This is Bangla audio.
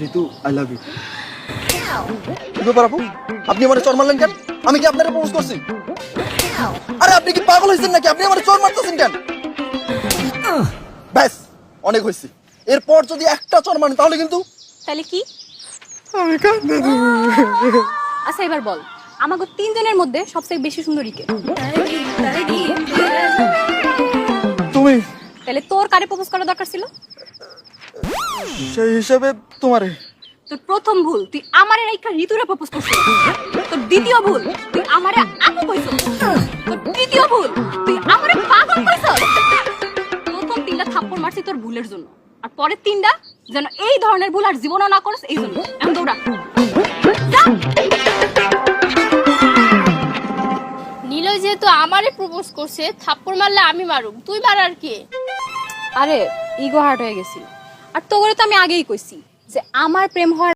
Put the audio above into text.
Ritu I love you. কি ব্যাপার আপু, আপনি আমার চর মারলেন কেন? আমি কি আপনাকে প্রপোজ করছি? আরে আপনি কি পাগল হয়েছেন নাকি? আপনি আমার চর মারতেছেন কেন? ব্যাস, অনেক হয়েছে। এরপর যদি একটা চর মারেন তাহলে কিন্তু তাহলে কি? আমি কাঁদতে দেব। আচ্ছা এবার বল, আমাকে তিনজনের মধ্যে সবচেয়ে বেশি সুন্দরী কে? তুমি তাহলে তোর কারে প্রপোজ করা দরকার ছিল? সেই হিসাবে তোমারে। তোর প্রথম ভুল, তুই আমারে রাইখা ঋতুরে প্রপোজ করছিস। তোর দ্বিতীয় ভুল, তুই আমারে আপু কইছস। তোর তৃতীয় ভুল, তুই আমারে পাগল কইছস। প্রথম তিনটা থাপ্পড় মারছি তোর ভুলের জন্য, আর পরের তিনটা যেন এই ধরনের ভুল আর জীবনও না করিস এই জন্য। এখন দৌড়া যা। নীলয় যেহেতু আমারে প্রপোজ করছে, থাপ্পড় মারলে আমি মারুম, তুই মারার কে? আরে ইগো হার্ট হয়ে গেছিল। আর তোরে তো আমি আগেই কইছি যে আমার প্রেম হওয়ার